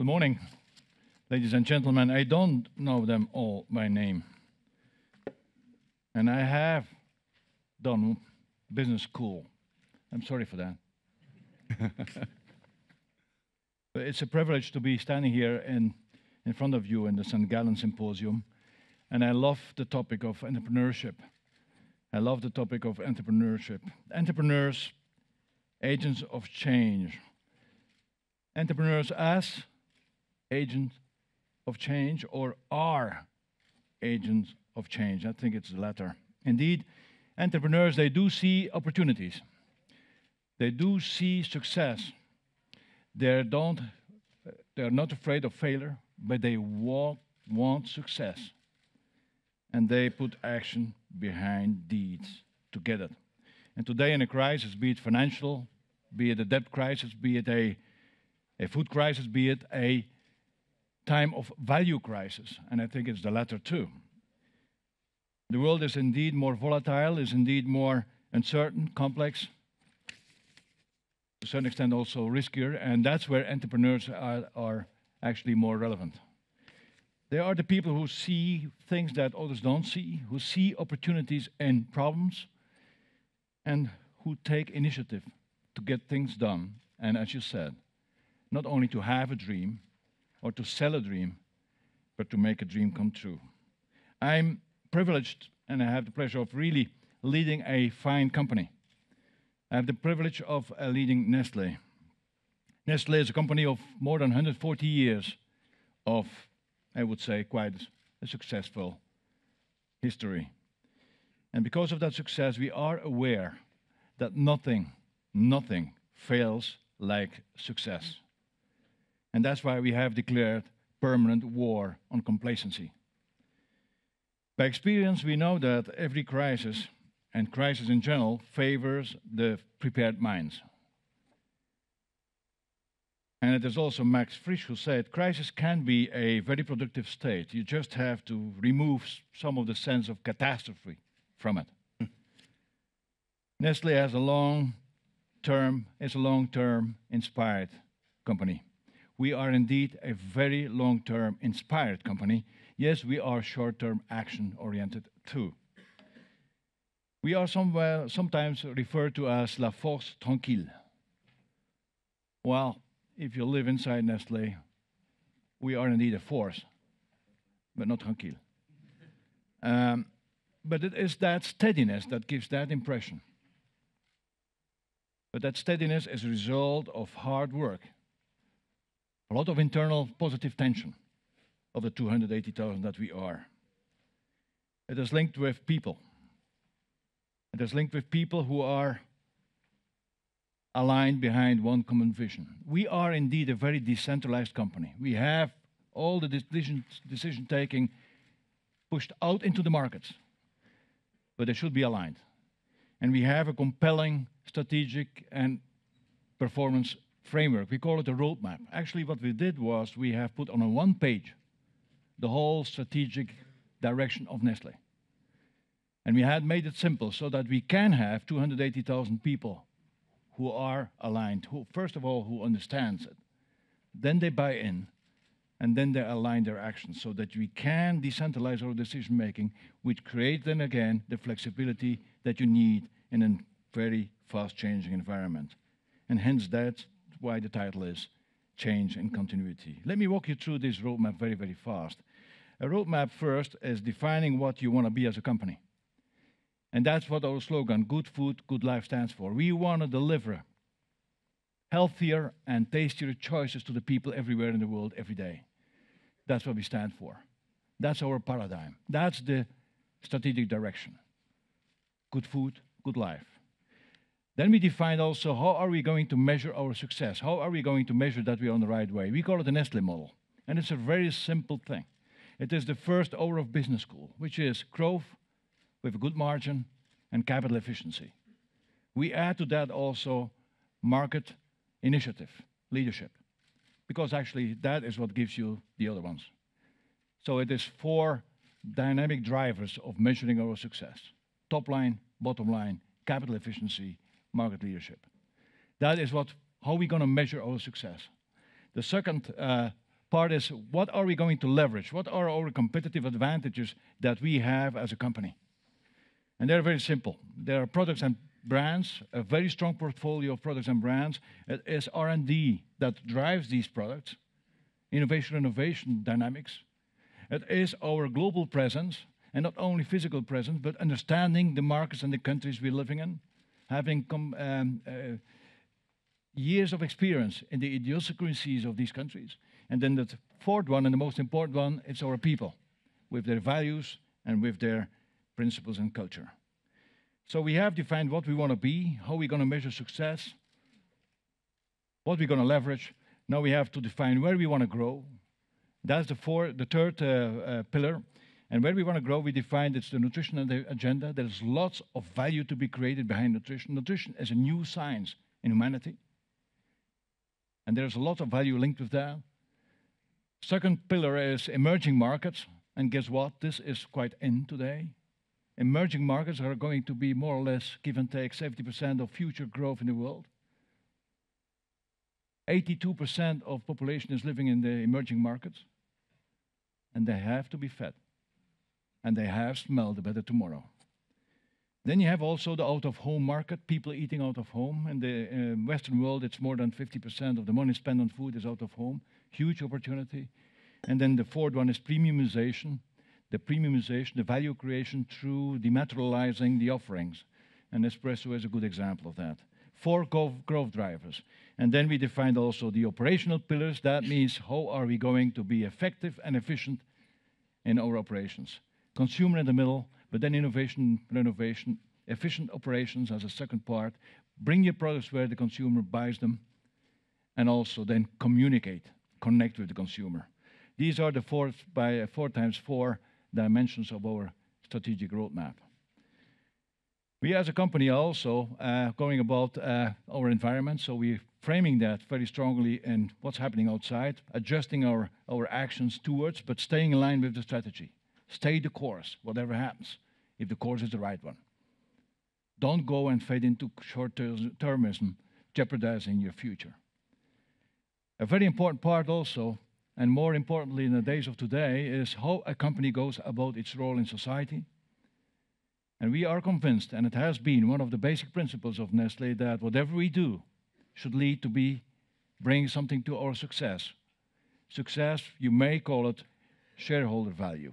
Good morning, ladies and gentlemen. I don't know them all by name. And I have done business school. I'm sorry for that. But it's a privilege to be standing here in front of you in the St. Gallen Symposium. And I love the topic of entrepreneurship. I love the topic of entrepreneurship. Entrepreneurs, agents of change. Entrepreneurs as agents of change or are agents of change. I think it's the latter. Indeed, entrepreneurs, they do see opportunities. They do see success. They're not afraid of failure, but they want success. And they put action behind deeds to get it. And today in a crisis, be it financial, be it a debt crisis, be it a food crisis, be it a time of value crisis, and I think it's the latter too. The world is indeed more volatile, is indeed more uncertain, complex, to a certain extent also riskier, and that's where entrepreneurs are actually more relevant. They are the people who see things that others don't see, who see opportunities in problems, and who take initiative to get things done, and as you said, not only to have a dream, or to sell a dream, but to make a dream come true. I'm privileged, and I have the pleasure of really leading a fine company. I have the privilege of leading Nestle. Nestle is a company of more than 140 years of, I would say, quite a successful history. And because of that success, we are aware that nothing fails like success. And that's why we have declared permanent war on complacency. By experience, we know that every crisis, and crisis in general, favors the prepared minds. And it is also Max Frisch who said, crisis can be a very productive state. You just have to remove some of the sense of catastrophe from it. Nestle has a long-term inspired company. We are indeed a very long-term inspired company. Yes, we are short-term action-oriented too. We are sometimes referred to as la force tranquille. Well, if you live inside Nestlé, we are indeed a force, but not tranquille. But it is that steadiness that gives that impression. But that steadiness is a result of hard work. A lot of internal positive tension of the 280,000 that we are. It is linked with people. It is linked with people who are aligned behind one common vision. We are indeed a very decentralized company. We have all the decision-taking pushed out into the markets, but they should be aligned. And we have a compelling strategic and performance framework. We call it a roadmap. Actually, what we did was we have put on a one page the whole strategic direction of Nestlé. And we had made it simple so that we can have 280,000 people who are aligned, who, first of all, who understands it. Then they buy in, and then they align their actions so that we can decentralize our decision making, which creates then again the flexibility that you need in a very fast changing environment. And hence that's why the title is Change and Continuity. Let me walk you through this roadmap very, very fast. A roadmap first is defining what you want to be as a company. And that's what our slogan, Good Food, Good Life, stands for. We want to deliver healthier and tastier choices to the people everywhere in the world every day. That's what we stand for. That's our paradigm. That's the strategic direction. Good food, good life. Then we define also how are we going to measure our success? How are we going to measure that we are on the right way? We call it the Nestle model. And it's a very simple thing. It is the first hour of business school, which is growth with a good margin and capital efficiency. We add to that also market initiative, leadership, because actually that is what gives you the other ones. So it is 4 dynamic drivers of measuring our success. Top line, bottom line, capital efficiency, market leadership. That is how we're going to measure our success. The second part is, what are we going to leverage? What are our competitive advantages that we have as a company? And they're very simple. There are products and brands, a very strong portfolio of products and brands. It is R&D that drives these products, innovation dynamics. It is our global presence, and not only physical presence, but understanding the markets and the countries we're living in, having years of experience in the idiosyncrasies of these countries. And then the fourth one, and the most important one, it's our people, with their values and with their principles and culture. So we have defined what we want to be, how we're going to measure success, what we're going to leverage. Now we have to define where we want to grow. That's the third pillar. And where we want to grow, we defined it's the nutrition and the agenda. There's lots of value to be created behind nutrition. Nutrition is a new science in humanity. And there's a lot of value linked with that. Second pillar is emerging markets. And guess what? This is quite in today. Emerging markets are going to be more or less, give and take, 70% of future growth in the world. 82% of population is living in the emerging markets. And they have to be fed. And they have smelled a better tomorrow. Then you have also the out-of-home market, people eating out of home. In the Western world, it's more than 50% of the money spent on food is out of home. Huge opportunity. And then the fourth one is premiumization. The premiumization, the value creation through dematerializing the offerings. And Nespresso is a good example of that. 4 growth drivers. And then we defined also the operational pillars. That means how are we going to be effective and efficient in our operations. Consumer in the middle, but then innovation, renovation, efficient operations as a second part. Bring your products where the consumer buys them, and also then communicate, connect with the consumer. These are the 4x4 dimensions of our strategic roadmap. We as a company are also going about our environment, so we're framing that very strongly in what's happening outside, adjusting our actions towards, but staying in line with the strategy. Stay the course, whatever happens, if the course is the right one. Don't go and fade into short-termism, jeopardizing your future. A very important part also, and more importantly in the days of today, is how a company goes about its role in society. And we are convinced, and it has been one of the basic principles of Nestlé, that whatever we do should lead to bring something to our success. Success, you may call it shareholder value.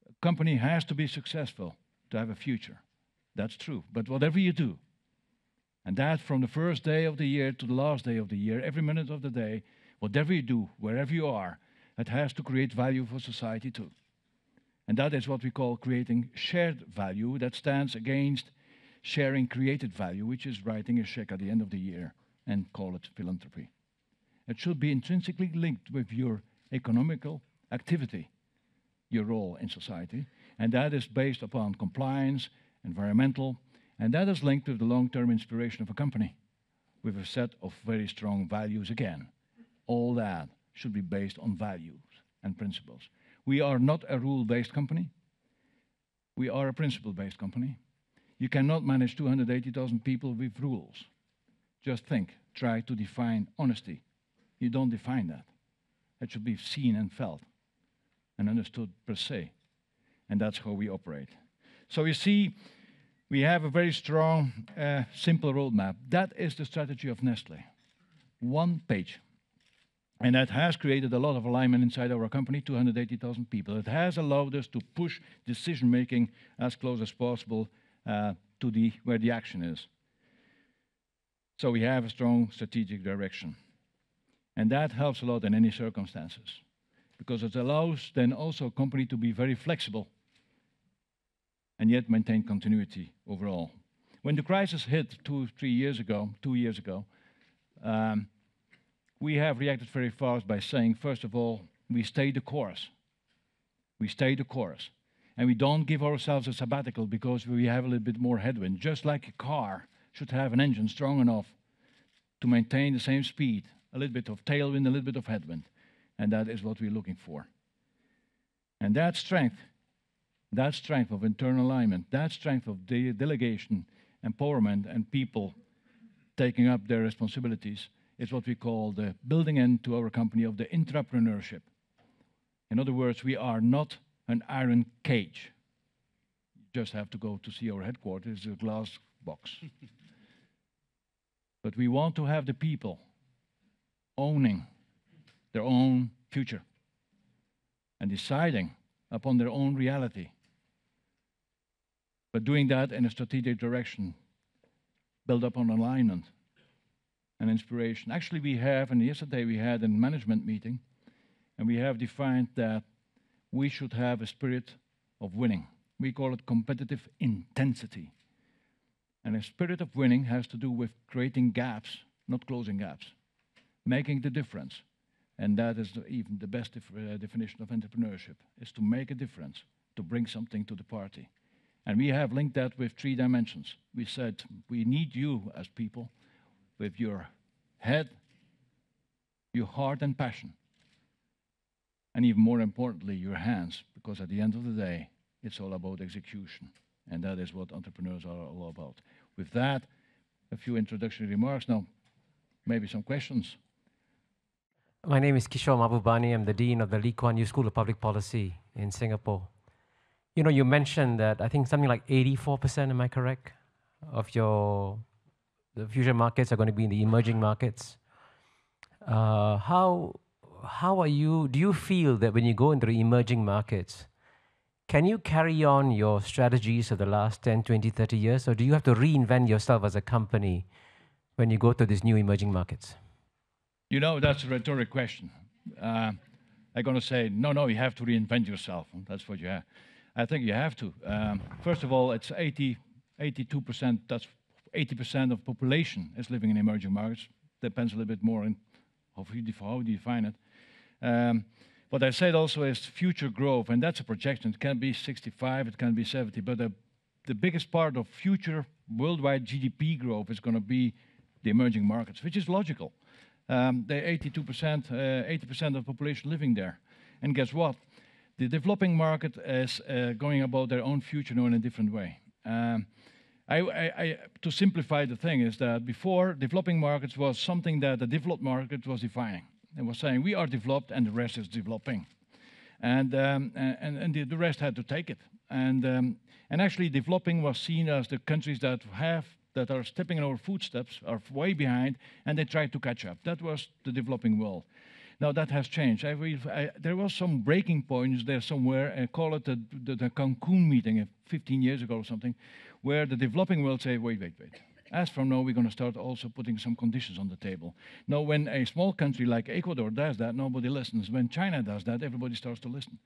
A company has to be successful to have a future. That's true. But whatever you do, and that from the first day of the year to the last day of the year, every minute of the day, whatever you do, wherever you are, it has to create value for society too. And that is what we call creating shared value that stands against sharing created value, which is writing a check at the end of the year and call it philanthropy. It should be intrinsically linked with your economical activity, your role in society, and that is based upon compliance, environmental, and that is linked with the long-term inspiration of a company with a set of very strong values again. All that should be based on values and principles. We are not a rule-based company. We are a principle-based company. You cannot manage 280,000 people with rules. Just think, try to define honesty. You don't define that. It should be seen and felt and understood per se. And that's how we operate. So you see, we have a very strong, simple roadmap. That is the strategy of Nestlé. One page. And that has created a lot of alignment inside our company, 280,000 people. It has allowed us to push decision-making as close as possible to where the action is. So we have a strong strategic direction. And that helps a lot in any circumstances, because it allows then also a company to be very flexible and yet maintain continuity overall. When the crisis hit 2 years ago, we have reacted very fast by saying, first of all, we stay the course. We stay the course. And we don't give ourselves a sabbatical because we have a little bit more headwind. Just like a car should have an engine strong enough to maintain the same speed, a little bit of tailwind, a little bit of headwind. And that is what we're looking for. And that strength of internal alignment, that strength of delegation, empowerment, and people taking up their responsibilities is what we call the building into our company of the entrepreneurship. In other words, we are not an iron cage. You just have to go to see our headquarters, it's a glass box. But we want to have the people owning their own future and deciding upon their own reality. But doing that in a strategic direction, build up on alignment and inspiration. Actually, we have, and yesterday we had a management meeting, and we have defined that we should have a spirit of winning. We call it competitive intensity. And a spirit of winning has to do with creating gaps, not closing gaps, making the difference. And that is even the best definition of entrepreneurship, is to make a difference, to bring something to the party. And we have linked that with 3 dimensions. We said, we need you as people with your head, your heart and passion, and even more importantly, your hands, because at the end of the day, it's all about execution. And that is what entrepreneurs are all about. With that, a few introductory remarks. Now, maybe some questions. My name is Kishore Mahbubani. I'm the Dean of the Lee Kuan Yew School of Public Policy in Singapore. You know, you mentioned that I think something like 84%, am I correct, of the future markets are going to be in the emerging markets. How are you, do you feel that when you go into the emerging markets, can you carry on your strategies of the last 10, 20, 30 years, or do you have to reinvent yourself as a company when you go to these new emerging markets? You know, that's a rhetoric question. I'm going to say, no, you have to reinvent yourself. That's what you have. I think you have to. First of all, it's 82%, that's 80% of population is living in emerging markets. Depends a little bit more on how you define it. What I said also is future growth, and that's a projection. It can be 65, it can be 70, but the biggest part of future worldwide GDP growth is going to be the emerging markets, which is logical. The 82%, 80% of the population living there. And guess what? The developing market is going about their own future now in a different way. To simplify the thing is that before, developing markets was something that the developed market was defining. It was saying, we are developed and the rest is developing. And the rest had to take it. And actually developing was seen as the countries that are stepping in our footsteps, are way behind, and they try to catch up. That was the developing world. Now that has changed. There was some breaking points there somewhere, I call it the Cancun meeting 15 years ago or something, where the developing world say, wait. As from now, we're going to start also putting some conditions on the table. Now, when a small country like Ecuador does that, nobody listens. When China does that, everybody starts to listen.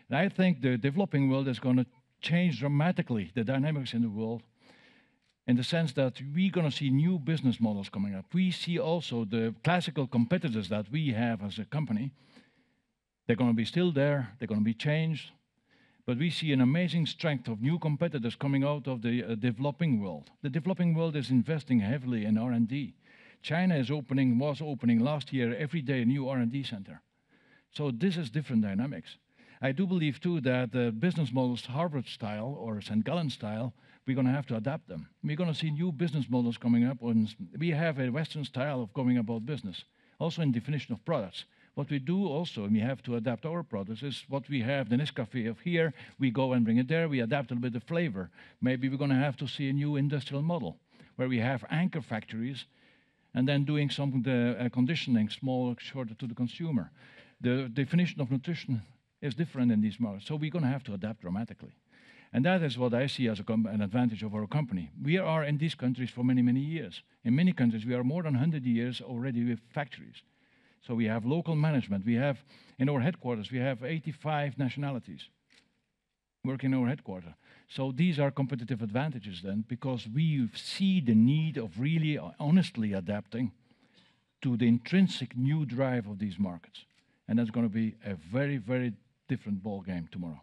And I think the developing world is going to change dramatically the dynamics in the world, in the sense that we're going to see new business models coming up. We see also the classical competitors that we have as a company. They're going to be still there. They're going to be changed. But we see an amazing strength of new competitors coming out of the developing world. The developing world is investing heavily in R&D. China was opening last year every day a new R&D center. So this is different dynamics. I do believe too that the business models, Harvard style or St. Gallen style, we're going to have to adapt them. We're going to see new business models coming up. We have a Western style of going about business, also in definition of products. What we do also, and we have to adapt our products, is what we have, the Nescafé of here, we go and bring it there, we adapt a little bit of flavor. Maybe we're going to have to see a new industrial model, where we have anchor factories, and then doing some conditioning, small, shorter to the consumer. The definition of nutrition is different in these markets, so we're going to have to adapt dramatically. And that is what I see as an advantage of our company. We are in these countries for many, many years. In many countries, we are more than 100 years already with factories. So we have local management. We have, in our headquarters, we have 85 nationalities working in our headquarters. So these are competitive advantages then, because we see the need of really honestly adapting to the intrinsic new drive of these markets. And that's going to be a very, very different ball game tomorrow.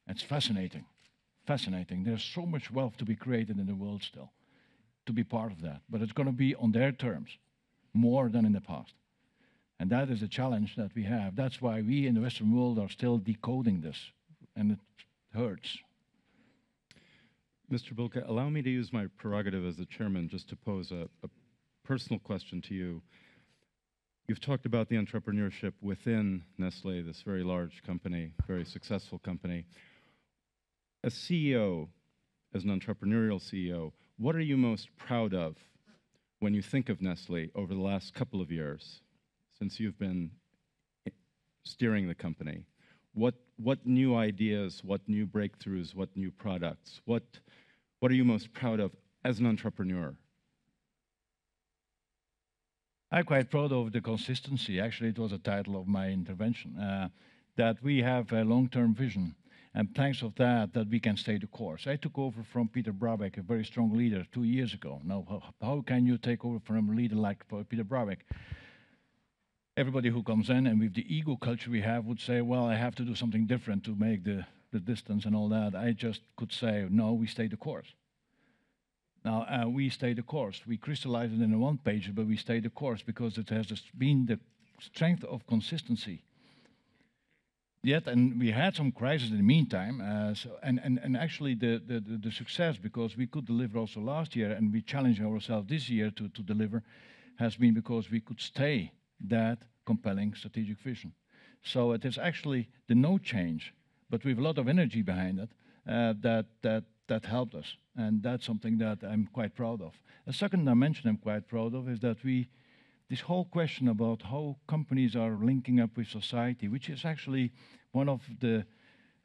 It's fascinating. Fascinating. There's so much wealth to be created in the world still, to be part of that. But it's going to be on their terms, more than in the past. And that is a challenge that we have. That's why we in the Western world are still decoding this, and it hurts. Mr. Bulcke, allow me to use my prerogative as the chairman just to pose a personal question to you. You've talked about the entrepreneurship within Nestle, this very large company, very successful company. As CEO, as an entrepreneurial CEO, what are you most proud of when you think of Nestle over the last couple of years, since you've been steering the company? What new ideas, what new breakthroughs, what new products, what are you most proud of as an entrepreneur? I'm quite proud of the consistency. Actually, it was a title of my intervention, that we have a long-term vision. And thanks of that we can stay the course. I took over from Peter Brabeck, a very strong leader, 2 years ago. Now, how can you take over from a leader like Peter Brabeck? Everybody who comes in and with the ego culture we have would say, well, I have to do something different to make the distance and all that. I just could say, no, we stay the course. Now, we stay the course. We crystallize it in a one page, but we stay the course because it has been the strength of consistency. Yet, and we had some crises in the meantime, and actually the success, because we could deliver also last year, and we challenged ourselves this year to deliver, has been because we could stay that compelling strategic vision. So it is actually the no change, but with a lot of energy behind it, that helped us, and that's something that I'm quite proud of. A second dimension I'm quite proud of is that this whole question about how companies are linking up with society, which is actually one of the,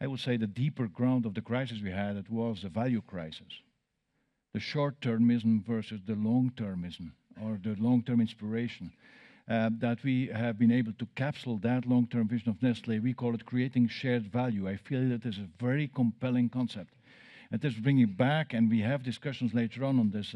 I would say, the deeper ground of the crisis we had, it was the value crisis. The short-termism versus the long-termism, or the long-term inspiration. That we have been able to capsule that long-term vision of Nestle. We call it creating shared value. I feel that is a very compelling concept. It is bringing back, and we have discussions later on this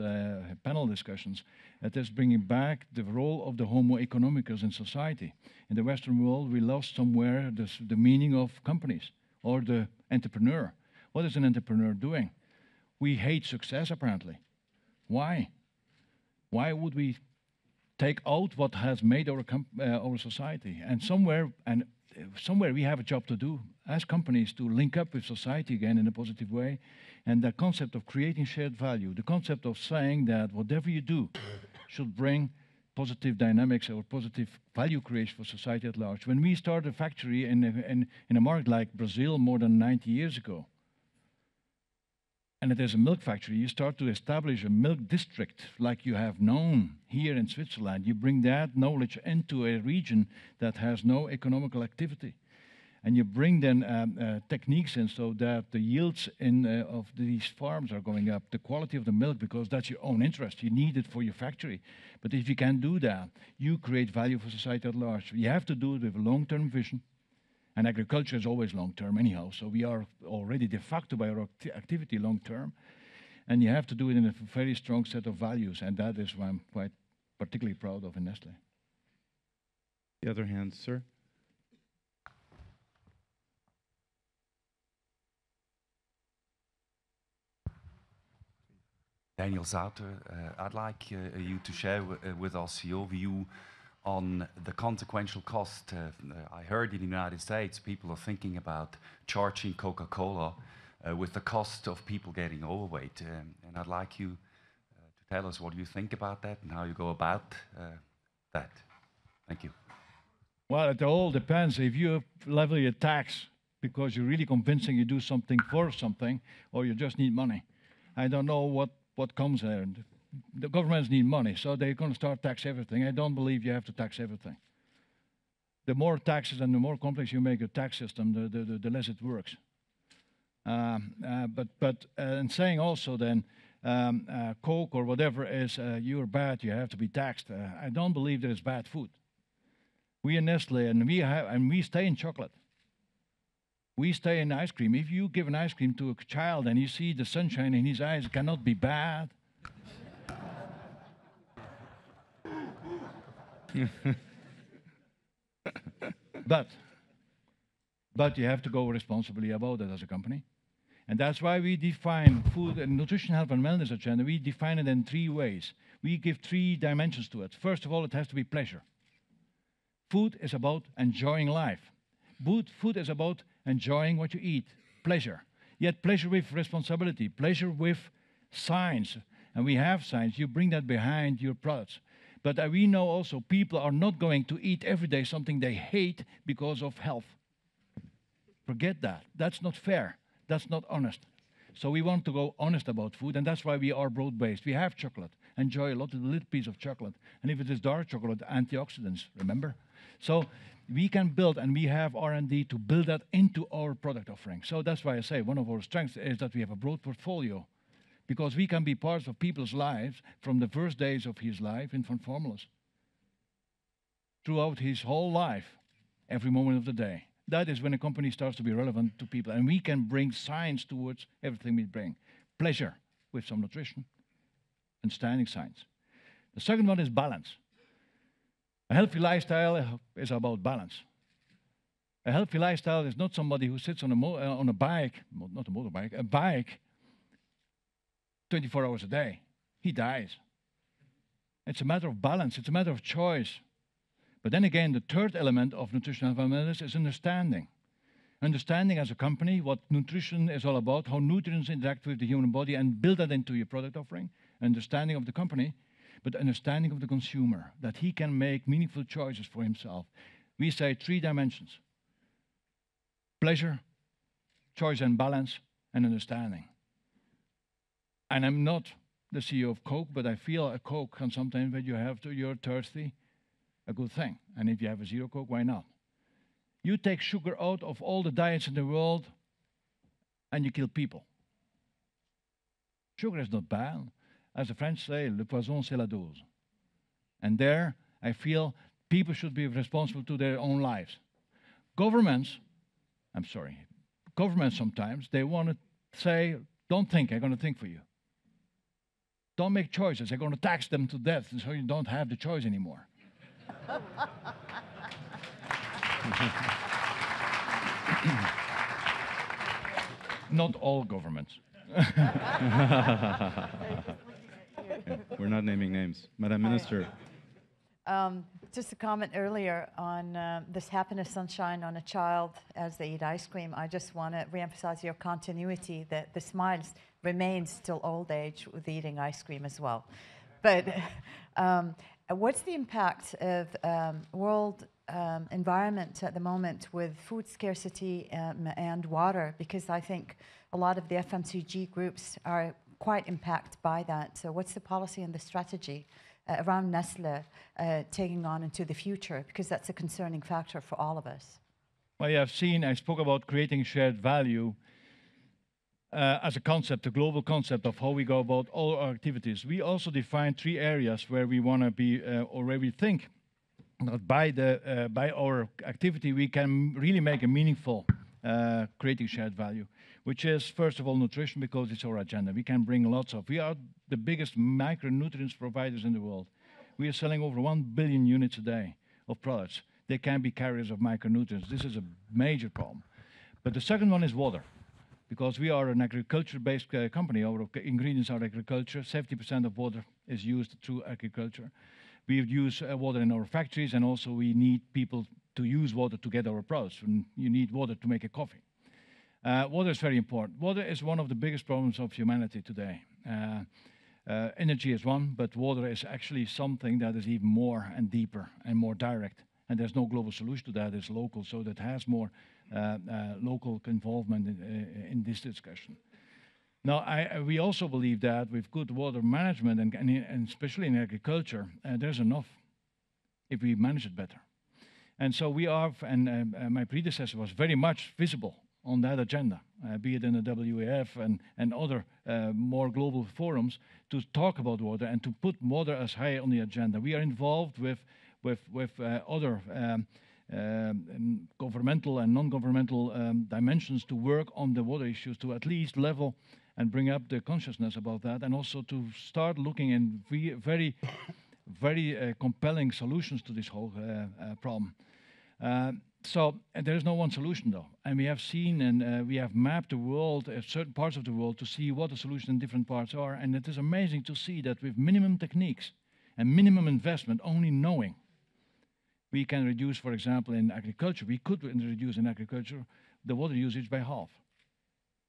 panel discussions, it is bringing back the role of the homo economicus in society. In the Western world, we lost somewhere the meaning of companies or the entrepreneur. What is an entrepreneur doing? We hate success, apparently. Why? Why would we take out what has made our society? And somewhere we have a job to do as companies to link up with society again in a positive way. And the concept of creating shared value, the concept of saying that whatever you do should bring positive dynamics or positive value creation for society at large. When we started a factory in a market like Brazil more than 90 years ago, and it is a milk factory, you start to establish a milk district like you have known here in Switzerland. You bring that knowledge into a region that has no economical activity. And you bring then techniques in so that the yields of these farms are going up, the quality of the milk, because that's your own interest. You need it for your factory. But if you can do that, you create value for society at large. You have to do it with a long-term vision. And agriculture is always long-term anyhow, so we are already de facto by our activity long-term. And you have to do it in a very strong set of values, and that is what I'm quite particularly proud of in Nestle. The other hand, sir. Daniel Zouter, I'd like you to share with us your view on the consequential cost. I heard in the United States people are thinking about charging Coca-Cola with the cost of people getting overweight. And I'd like you to tell us what you think about that and how you go about that. Thank you. Well, it all depends. If you level your tax because you're really convincing you do something for something, or you just need money. I don't know what comes there. The governments need money, so they're going to start tax everything. I don't believe you have to tax everything. The more taxes and the more complex you make your tax system, the less it works. But saying also then Coke or whatever is you're bad, you have to be taxed. I don't believe there is bad food. We in Nestle, and we stay in chocolate. We stay in ice cream. If you give an ice cream to a child and you see the sunshine in his eyes, it cannot be bad. But you have to go responsibly about it as a company. And that's why we define food and nutrition, health and wellness agenda. We define it in 3 ways. We give 3 dimensions to it. First of all, it has to be pleasure. Food is about enjoying life. Food is about enjoying what you eat, pleasure. Yet pleasure with responsibility, pleasure with science. And we have science. You bring that behind your products. But we know also people are not going to eat every day something they hate because of health. Forget that. That's not fair. That's not honest. So we want to go honest about food, and that's why we are broad-based. We have chocolate. Enjoy a little piece of chocolate. And if it is dark chocolate, antioxidants, remember? So we can build, and we have R&D to build that into our product offering. So that's why I say one of our strengths is that we have a broad portfolio, because we can be parts of people's lives from the first days of his life infant formulas throughout his whole life, every moment of the day. That is when a company starts to be relevant to people, and we can bring science towards everything we bring. Pleasure with some nutrition, understanding science. The second one is balance. A healthy lifestyle is about balance. A healthy lifestyle is not somebody who sits on a bike, not a motorbike, a bike 24 hours a day. He dies. It's a matter of balance. It's a matter of choice. But then again, the third element of nutritional health wellness is understanding. Understanding as a company what nutrition is all about, how nutrients interact with the human body, and build that into your product offering. Understanding of the company, but understanding of the consumer, that he can make meaningful choices for himself. We say 3 dimensions: pleasure, choice and balance, and understanding. And I'm not the CEO of Coke, but I feel a Coke can sometimes, when you're thirsty, a good thing. And if you have a zero Coke, why not? You take sugar out of all the diets in the world, and you kill people. Sugar is not bad. As the French say, le poison c'est la dose. And there, I feel people should be responsible to their own lives. Governments sometimes, they want to say, don't think, I'm going to think for you. Don't make choices, I'm going to tax them to death, so you don't have the choice anymore. Not all governments. We're not naming names. Madam Minister. Just a comment earlier on this happiness sunshine on a child as they eat ice cream. I just want to reemphasize your continuity, that the smiles remains till old age with eating ice cream as well. But what's the impact of world environment at the moment with food scarcity and water? Because I think a lot of the FMCG groups are quite impacted by that. So what's the policy and the strategy around Nestle taking on into the future? Because that's a concerning factor for all of us. Well, you have seen, I spoke about creating shared value as a concept, a global concept of how we go about all our activities. We also define 3 areas where we want to be, or where we think that by our activity we can really make a meaningful creating shared value, which is first of all nutrition, because it's our agenda. We can bring lots of, we are the biggest micronutrients providers in the world. We are selling over 1 billion units a day of products. They can be carriers of micronutrients. This is a major problem. But the second one is water, because we are an agriculture-based company. Our ingredients are agriculture. 70% of water is used through agriculture. We use water in our factories, and also we need people to use water to get our products. And you need water to make a coffee. Water is very important. Water is one of the biggest problems of humanity today. Energy is one, but water is actually something that is even more and deeper and more direct. And there's no global solution to that. It's local, so that has more local involvement in this discussion. Now, we also believe that with good water management, and especially in agriculture, there's enough if we manage it better. And so we are, and my predecessor was very much visible on that agenda, be it in the WEF and other more global forums, to talk about water and to put water as high on the agenda. We are involved with other governmental and non-governmental dimensions to work on the water issues, to at least level and bring up the consciousness about that, and also to start looking in very compelling solutions to this whole problem. So there is no one solution, though. And we have seen and we have mapped the world, certain parts of the world, to see what the solution in different parts are. And it is amazing to see that with minimum techniques and minimum investment, only knowing, we can reduce, for example, in agriculture, we could reduce in agriculture the water usage by half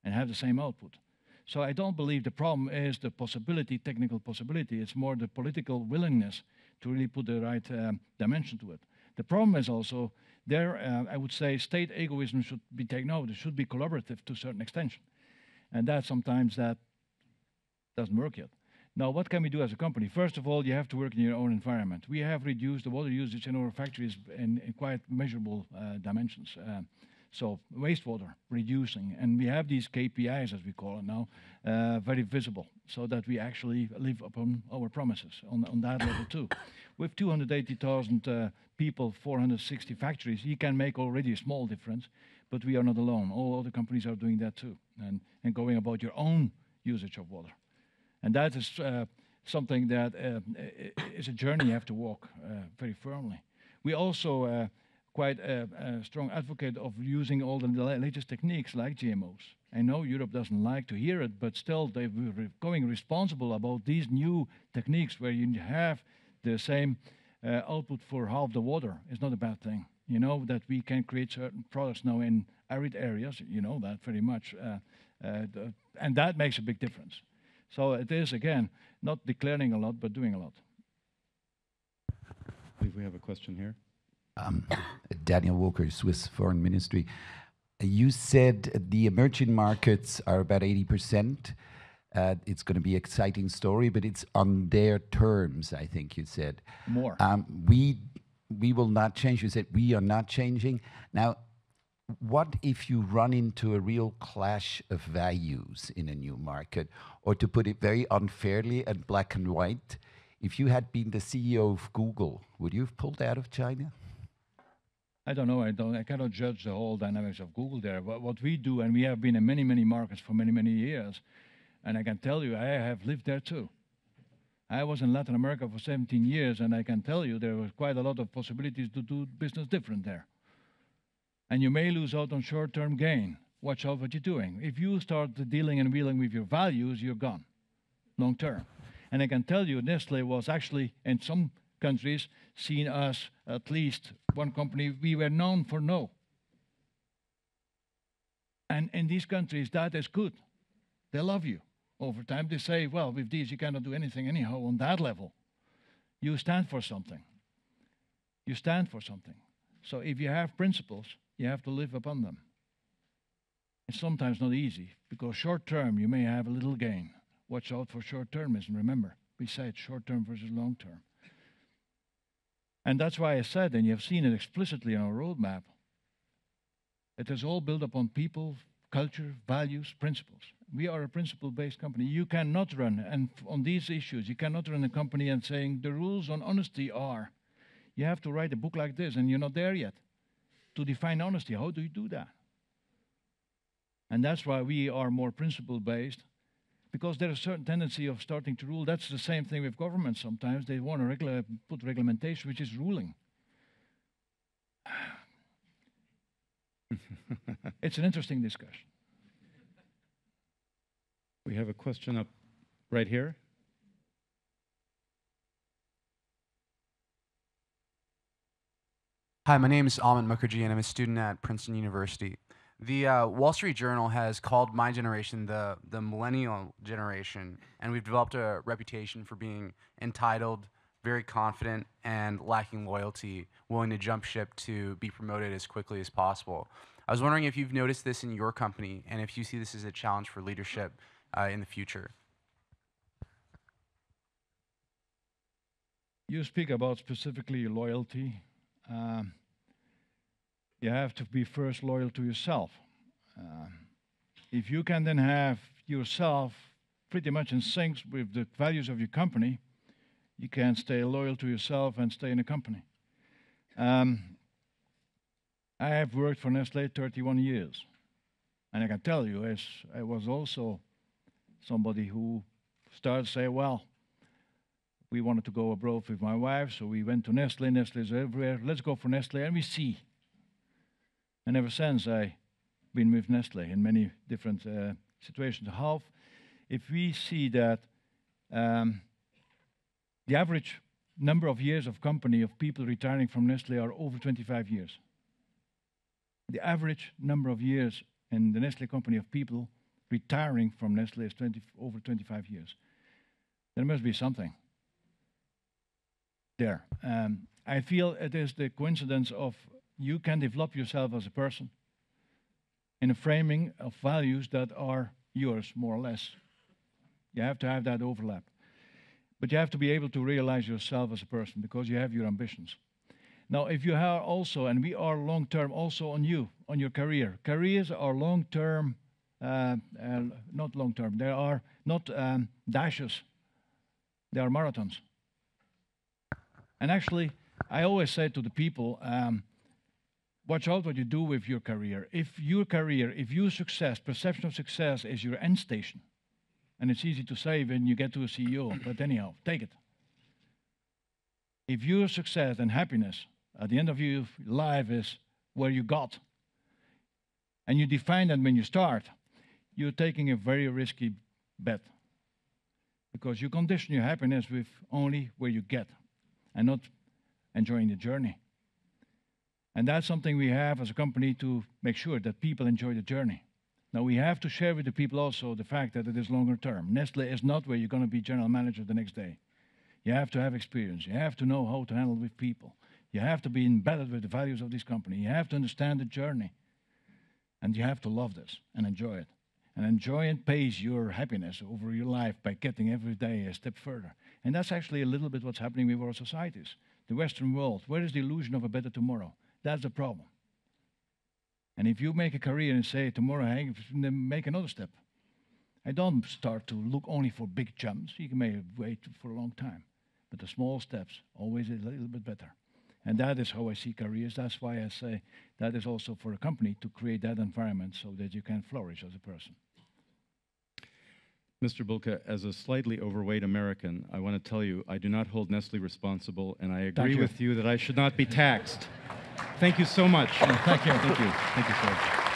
and have the same output. So I don't believe the problem is the possibility, technical possibility. It's more the political willingness to really put the right dimension to it. The problem is also there, I would say state egoism should be taken out. It should be collaborative to a certain extent. And that sometimes that doesn't work yet. Now, what can we do as a company? First of all, you have to work in your own environment. We have reduced the water usage in our factories in quite measurable dimensions. So wastewater reducing, and we have these KPIs, as we call it now, very visible, so that we actually live upon our promises on that level too. With 280,000 people, 460 factories, you can make already a small difference, but we are not alone. All other companies are doing that too, and going about your own usage of water. And that is something that is a journey you have to walk very firmly. We also quite a strong advocate of using all the latest techniques like GMOs. I know Europe doesn't like to hear it, but still they're going responsible about these new techniques where you have the same output for half the water. It's not a bad thing. You know that we can create certain products now in arid areas, you know that very much, and that makes a big difference. So it is, again, not declaring a lot, but doing a lot. I believe we have a question here. Daniel Walker, Swiss Foreign Ministry. You said the emerging markets are about 80%. It's going to be an exciting story, but it's on their terms, I think you said. More. We will not change. You said we are not changing. Now, what if you run into a real clash of values in a new market? Or to put it very unfairly and black and white, if you had been the CEO of Google, would you have pulled out of China? I don't know. I cannot judge the whole dynamics of Google there. What we do, and we have been in many, many markets for many, many years, and I can tell you, I have lived there too. I was in Latin America for 17 years, and I can tell you there was quite a lot of possibilities to do business different there. And you may lose out on short-term gain. Watch out what you're doing. If you start dealing and wheeling with your values, you're gone, long-term. And I can tell you, Nestle was actually, in some countries, seen as, at least one company, we were known for no. And in these countries, that is good. They love you. Over time, they say, well, with these, you cannot do anything anyhow on that level. You stand for something. You stand for something. So if you have principles, you have to live upon them. It's sometimes not easy, because short-term, you may have a little gain. Watch out for short-termism. Remember, we said short-term versus long-term. And that's why I said, and you have seen it explicitly in our roadmap, it is all built upon people, culture, values, principles. We are a principle-based company. You cannot run, and on these issues, you cannot run a company and saying the rules on honesty are, you have to write a book like this, and you're not there yet. To define honesty, how do you do that? And that's why we are more principle-based, because there's a certain tendency of starting to rule. That's the same thing with governments sometimes. They want to put reglementation, which is ruling. It's an interesting discussion. We have a question up right here. Hi, my name is Alman Mukherjee, and I'm a student at Princeton University. The Wall Street Journal has called my generation the millennial generation, and we've developed a reputation for being entitled, very confident, and lacking loyalty, willing to jump ship to be promoted as quickly as possible. I was wondering if you've noticed this in your company, and if you see this as a challenge for leadership in the future. You speak about specifically loyalty. You have to be first loyal to yourself. If you can then have yourself pretty much in sync with the values of your company, you can stay loyal to yourself and stay in a company. I have worked for Nestlé 31 years. And I can tell you, as I was also somebody who started to say, well, we wanted to go abroad with my wife, so we went to Nestlé. Nestlé is everywhere. Let's go for Nestlé, and we see. And ever since, I've been with Nestlé in many different situations. If we see that the average number of years of company of people retiring from Nestlé are over 25 years. The average number of years in the Nestlé company of people retiring from Nestle is over 25 years. There must be something there. I feel it is the coincidence of you can develop yourself as a person in a framing of values that are yours, more or less. You have to have that overlap. But you have to be able to realize yourself as a person because you have your ambitions. Now, if you are also, and we are long-term also on you, on your career. Careers are long-term, not long-term, they are not dashes, they are marathons. And actually, I always say to the people, watch out what you do with your career. If your success, perception of success is your end station, and it's easy to say when you get to a CEO, but anyhow, take it. If your success and happiness at the end of your life is where you got, and you define that when you start, you're taking a very risky bet. Because you condition your happiness with only where you get, and not enjoying the journey. And that's something we have as a company to make sure that people enjoy the journey. Now we have to share with the people also the fact that it is longer term. Nestle is not where you're going to be general manager the next day. You have to have experience. You have to know how to handle with people. You have to be embedded with the values of this company. You have to understand the journey. And you have to love this and enjoy it. And enjoy and pace your happiness over your life by getting every day a step further. And that's actually a little bit what's happening with our societies. The Western world, where is the illusion of a better tomorrow? That's the problem. And if you make a career and say tomorrow, hey, make another step. I don't start to look only for big jumps. You can wait for a long time. But the small steps, always a little bit better. And that is how I see careers. That's why I say that is also for a company to create that environment so that you can flourish as a person. Mr. Bulcke, as a slightly overweight American, I want to tell you I do not hold Nestle responsible, and I agree with you that I should not be taxed. Thank you so much. Thank you. Thank you. Thank you, sir.